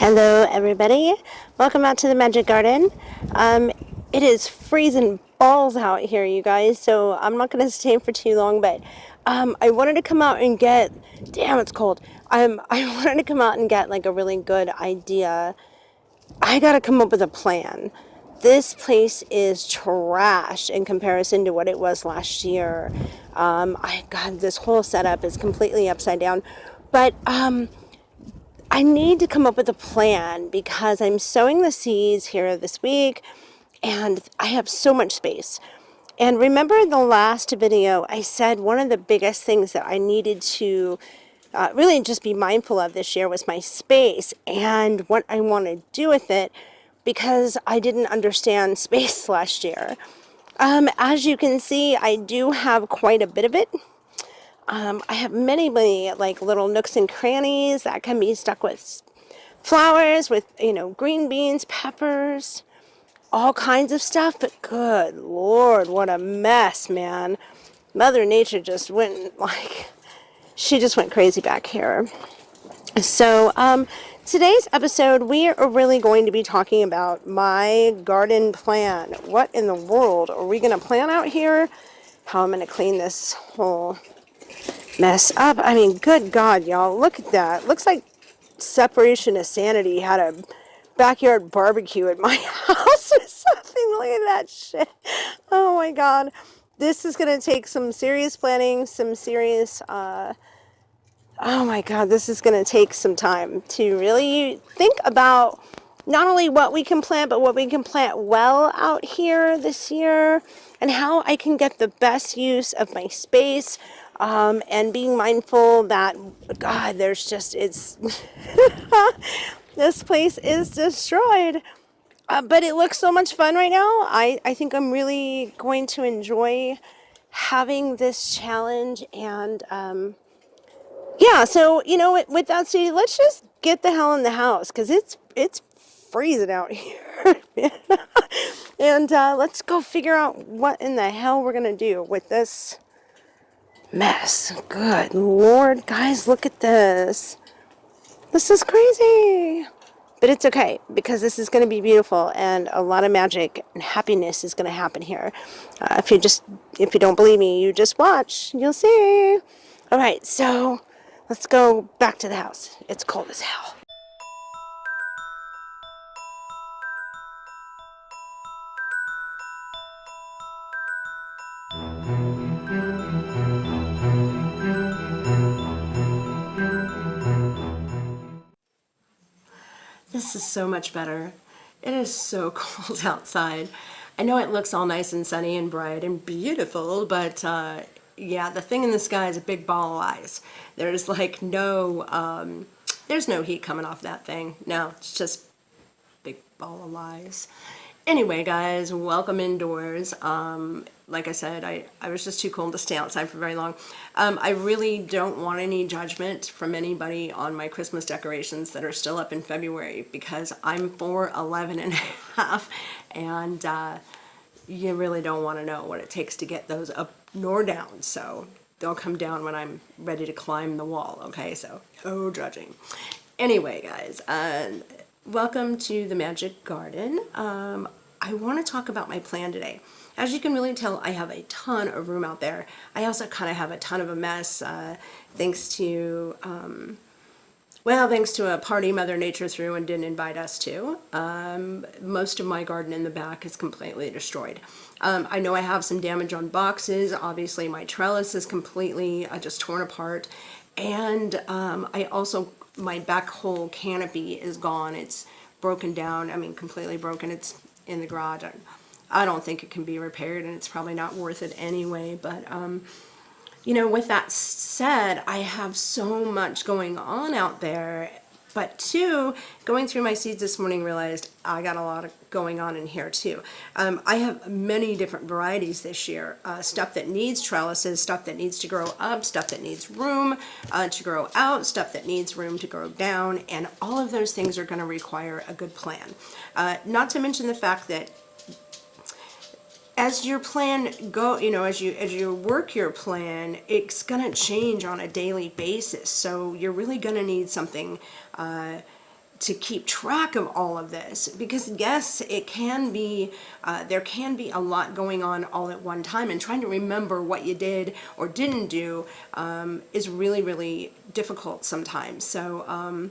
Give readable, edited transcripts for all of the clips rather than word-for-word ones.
Hello everybody, welcome out to the Magic Garden. It is freezing balls out here, you guys, so I'm not going to stay for too long, but I wanted to come out and get, damn it's cold, I wanted to come out and get like a really good idea. I got to come up with a plan. This place is trash in comparison to what it was last year. God, this whole setup is completely upside down, but I need to come up with a plan because I'm sowing the seeds here this week and I have so much space. And remember in the last video, I said one of the biggest things that I needed to really just be mindful of this year was my space and what I want to do with it because I didn't understand space last year. As you can see, I do have quite a bit of it. I have many like little nooks and crannies that can be stuck with flowers, with, green beans, peppers, all kinds of stuff. But good Lord, what a mess, man. Mother Nature just went she just went crazy back here. So today's episode, we are really going to be talking about my garden plan. What in the world are we going to plan out here? How I'm going to clean this whole mess up. I mean, good God, y'all, look at that. Looks like Separation of Sanity had a backyard barbecue at my house or something. Look at that shit. Oh my God. This is going to take some serious planning, some serious, oh my God, this is going to take some time to really think about not only what we can plant, but what we can plant well out here this year and how I can get the best use of my space. And being mindful that, God, there's just, it's, this place is destroyed. But it looks so much fun right now. I think I'm really going to enjoy having this challenge. And yeah, so, with that said, let's just get the hell in the house because it's freezing out here. And let's go figure out what in the hell we're going to do with this mess. Good Lord, guys, look at this. This is crazy. But it's okay because this is going to be beautiful and a lot of magic and happiness is going to happen here. If you don't believe me, you just watch. You'll see. All right, so let's go back to the house. It's cold as hell. This is so much better. It is so cold outside. I know it looks all nice and sunny and bright and beautiful, but yeah, the thing in the sky is a big ball of ice. There's like there's no heat coming off that thing. No, it's just big ball of lies. Anyway, guys, welcome indoors. Like I said, I was just too cold to stay outside for very long. I really don't want any judgment from anybody on my Christmas decorations that are still up in February because I'm 4'11" and a half, and you really don't want to know what it takes to get those up nor down. So they'll come down when I'm ready to climb the wall, okay? So no judging. Anyway, guys, welcome to the Magic Garden. I want to talk about my plan today. As you can really tell, I have a ton of room out there. I also kind of have a ton of a mess, thanks to a party Mother Nature threw and didn't invite us to. Most of my garden in the back is completely destroyed. I know I have some damage on boxes. Obviously, my trellis is completely just torn apart. And my back whole canopy is gone. It's broken down. I mean, completely broken. It's in the garage. I don't think it can be repaired, and it's probably not worth it anyway. But, with that said, I have so much going on out there. But two, going through my seeds this morning, realized I got a lot of going on in here too. I have many different varieties this year. Stuff that needs trellises, stuff that needs to grow up, stuff that needs room to grow out, stuff that needs room to grow down, and all of those things are going to require a good plan. Not to mention the fact that as your plan as you work your plan, it's gonna change on a daily basis. So you're really gonna need something to keep track of all of this, because yes, it can be, there can be a lot going on all at one time, and trying to remember what you did or didn't do is really, really difficult sometimes. So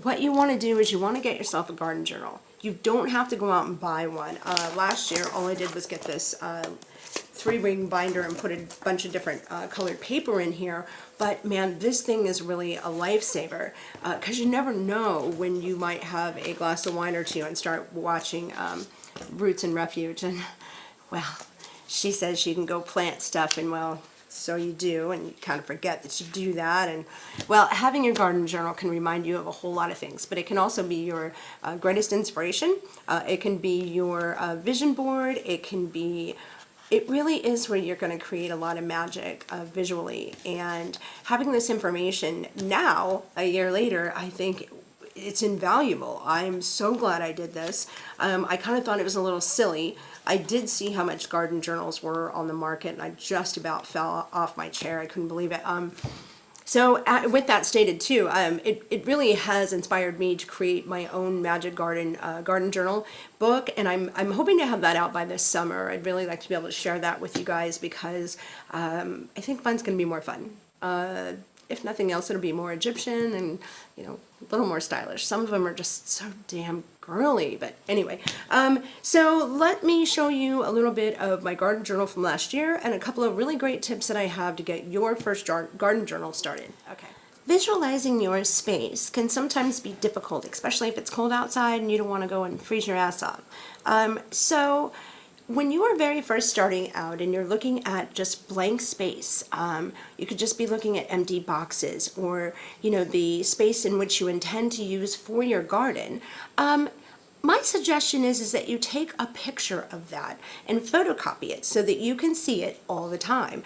what you want to do is you want to get yourself a garden journal. You don't have to go out and buy one. Last year, all I did was get this 3-ring binder and put a bunch of different colored paper in here. But man, this thing is really a lifesaver, because you never know when you might have a glass of wine or two and start watching Roots and Refuge. And well, she says she can go plant stuff, and well, so you do, and you kind of forget that you do that. And well, having your garden journal can remind you of a whole lot of things, but it can also be your greatest inspiration. It can be your vision board. It really is where you're going to create a lot of magic visually. And having this information now, a year later, I think it's invaluable. I'm so glad I did this. I kind of thought it was a little silly. I did see how much garden journals were on the market, and I just about fell off my chair. I couldn't believe it. So with that stated too, it really has inspired me to create my own Magic Garden garden journal book, and I'm hoping to have that out by this summer. I'd really like to be able to share that with you guys, because I think mine's going to be more fun. If nothing else, it'll be more Egyptian and, you know, a little more stylish. Some of them are just so damn girly, but anyway. So let me show you a little bit of my garden journal from last year and a couple of really great tips that I have to get your first garden journal started. Okay. Visualizing your space can sometimes be difficult, especially if it's cold outside and you don't want to go and freeze your ass off. So when you are very first starting out and you're looking at just blank space, you could just be looking at empty boxes, or, you know, the space in which you intend to use for your garden. My suggestion is that you take a picture of that and photocopy it so that you can see it all the time.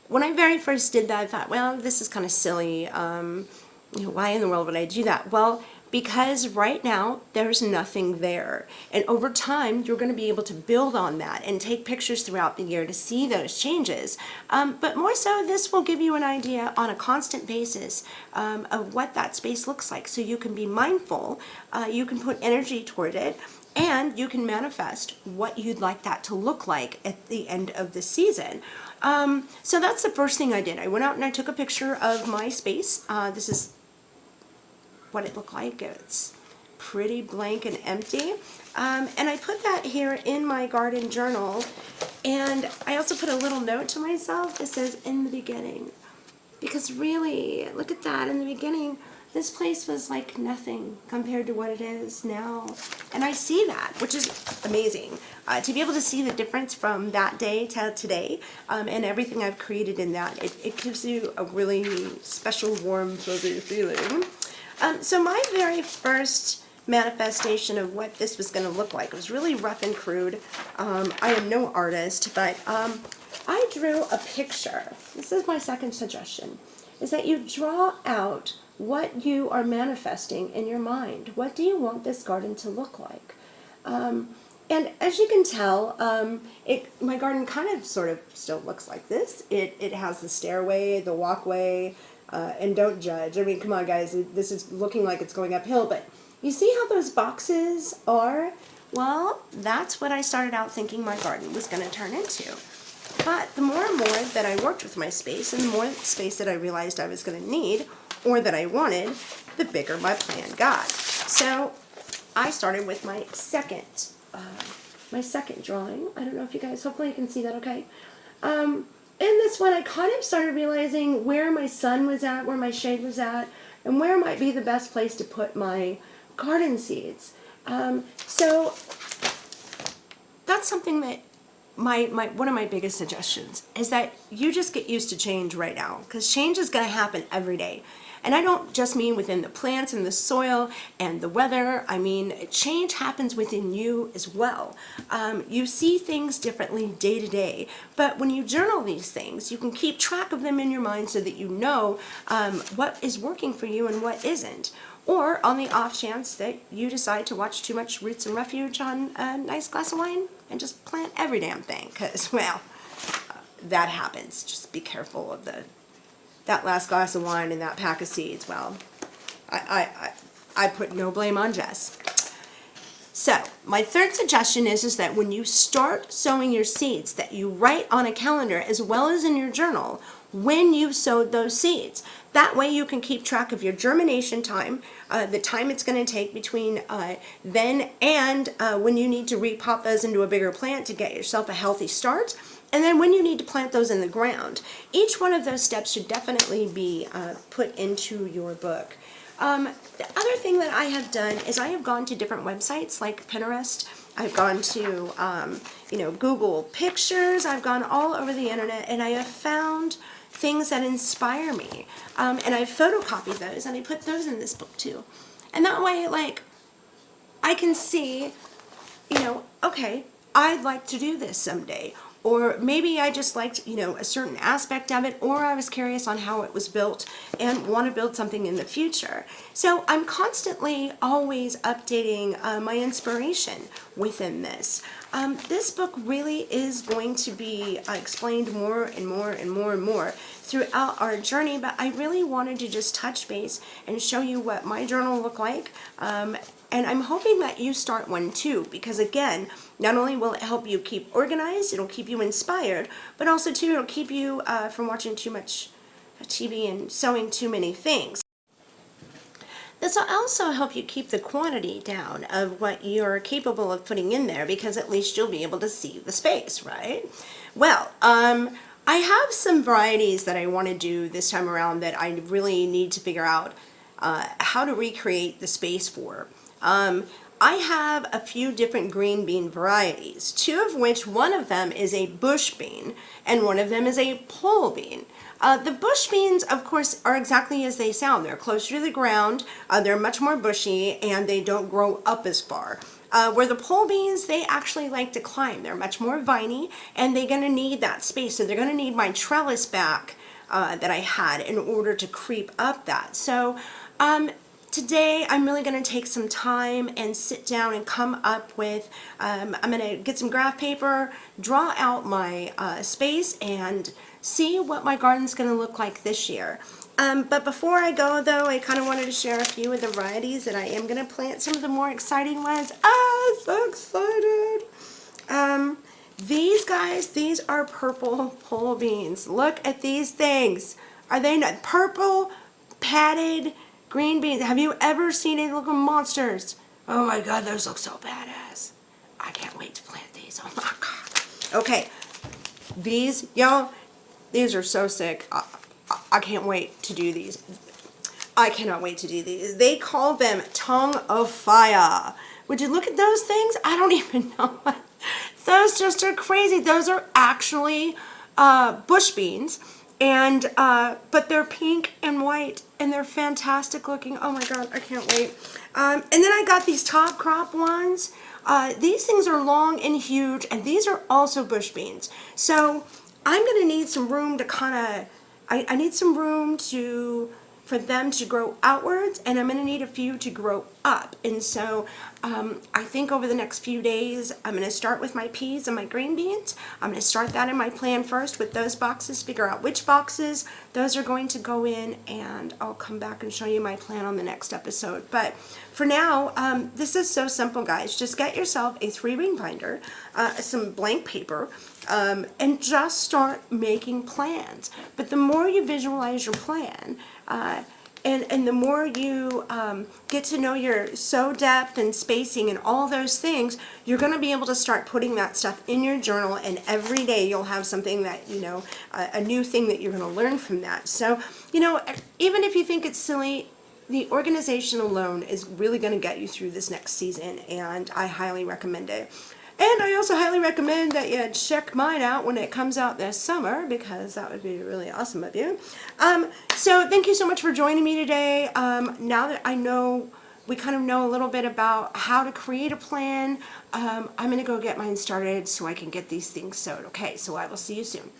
When I very first did that, I thought, well, this is kind of silly. You know, why in the world would I do that? Well, because right now there's nothing there, and over time you're going to be able to build on that and take pictures throughout the year to see those changes. But more so, this will give you an idea on a constant basis of what that space looks like, so you can be mindful, you can put energy toward it, and you can manifest what you'd like that to look like at the end of the season. So that's the first thing I did. I went out and I took a picture of my space. This is what it looked like. It's pretty blank and empty. And I put that here in my garden journal, and I also put a little note to myself that says, in the beginning. Because really, look at that, in the beginning, this place was like nothing compared to what it is now. And I see that, which is amazing. To be able to see the difference from that day to today, and everything I've created in that, it gives you a really special, warm, fuzzy feeling. So my very first manifestation of what this was going to look like was really rough and crude. I am no artist, but I drew a picture. This is my second suggestion, is that you draw out what you are manifesting in your mind. What do you want this garden to look like? And as you can tell, my garden kind of sort of still looks like this. It has the stairway, the walkway, and don't judge. I mean, come on, guys. This is looking like it's going uphill, but you see how those boxes are? Well, that's what I started out thinking my garden was going to turn into. But the more and more that I worked with my space, and the more space that I realized I was going to need, or that I wanted, the bigger my plan got. So I started with my second drawing. I don't know if you guys, hopefully you can see that okay. In this one, I kind of started realizing where my sun was at, where my shade was at, and where might be the best place to put my garden seeds. So that's something that one of my biggest suggestions is that you just get used to change right now, because change is going to happen every day. And I don't just mean within the plants and the soil and the weather. I mean, change happens within you as well. You see things differently day to day, but when you journal these things, you can keep track of them in your mind so that you know what is working for you and what isn't. Or on the off chance that you decide to watch too much Roots and Refuge on a nice glass of wine and just plant every damn thing, because, well, that happens. Just be careful of that last glass of wine and that pack of seeds. Well, I put no blame on Jess. So my third suggestion is that when you start sowing your seeds, that you write on a calendar as well as in your journal when you've sowed those seeds. That way you can keep track of your germination time, the time it's going to take between then and when you need to repop those into a bigger plant to get yourself a healthy start, and then when you need to plant those in the ground. Each one of those steps should definitely be put into your book. The other thing that I have done is I have gone to different websites like Pinterest. I've gone to, Google Pictures. I've gone all over the internet, and I have found things that inspire me. And I've photocopied those, and I put those in this book too. And that way, I can see, okay, I'd like to do this someday. Or maybe I just liked, a certain aspect of it, or I was curious on how it was built and want to build something in the future. So I'm constantly always updating my inspiration within this. This book really is going to be explained more and more and more and more throughout our journey, but I really wanted to just touch base and show you what my journal looked like. And I'm hoping that you start one too, because again, not only will it help you keep organized, it'll keep you inspired, but also too, it'll keep you from watching too much TV and sewing too many things. This will also help you keep the quantity down of what you're capable of putting in there, because at least you'll be able to see the space, right? Well, I have some varieties that I want to do this time around that I really need to figure out how to recreate the space for. I have a few different green bean varieties, two of which, one of them is a bush bean and one of them is a pole bean. The bush beans, of course, are exactly as they sound. They're closer to the ground, they're much more bushy, and they don't grow up as far. Where the pole beans, they actually like to climb. They're much more viney, and they're going to need that space. So they're going to need my trellis back that I had in order to creep up that. So today I'm really going to take some time and sit down and come up with, I'm going to get some graph paper, draw out my space, and see what my garden's going to look like this year. But before I go though, I kind of wanted to share a few of the varieties that I am going to plant, some of the more exciting ones. So excited! These guys, these are purple pole beans. Look at these things. Are they not purple, padded green beans? Have you ever seen any little monsters? Oh my God, those look so badass. I can't wait to plant these. Oh my God. Okay, these, y'all, these are so sick. I can't wait to do these. I cannot wait to do these. They call them tongue of fire. Would you look at those things? I don't even know what. Those just are crazy. Those are actually bush beans. And but they're pink and white, and they're fantastic looking. Oh my God, I can't wait. And then I got these top crop ones. These things are long and huge, and these are also bush beans. So I'm gonna need some room to I need some room for them to grow outwards, and I'm going to need a few to grow up. And so I think over the next few days, I'm going to start with my peas and my green beans. I'm going to start that in my plan first with those boxes, figure out which boxes those are going to go in, and I'll come back and show you my plan on the next episode. But for now, this is so simple, guys. Just get yourself a 3-ring binder, some blank paper, and just start making plans. But the more you visualize your plan, and the more you get to know your sow depth and spacing and all those things, you're going to be able to start putting that stuff in your journal, and every day you'll have something that, a new thing that you're going to learn from that. So, even if you think it's silly, the organization alone is really going to get you through this next season, and I highly recommend it. And I also highly recommend that you check mine out when it comes out this summer, because that would be really awesome of you. So thank you so much for joining me today. Now that we kind of know a little bit about how to create a plan, I'm going to go get mine started so I can get these things sewed. Okay, so I will see you soon.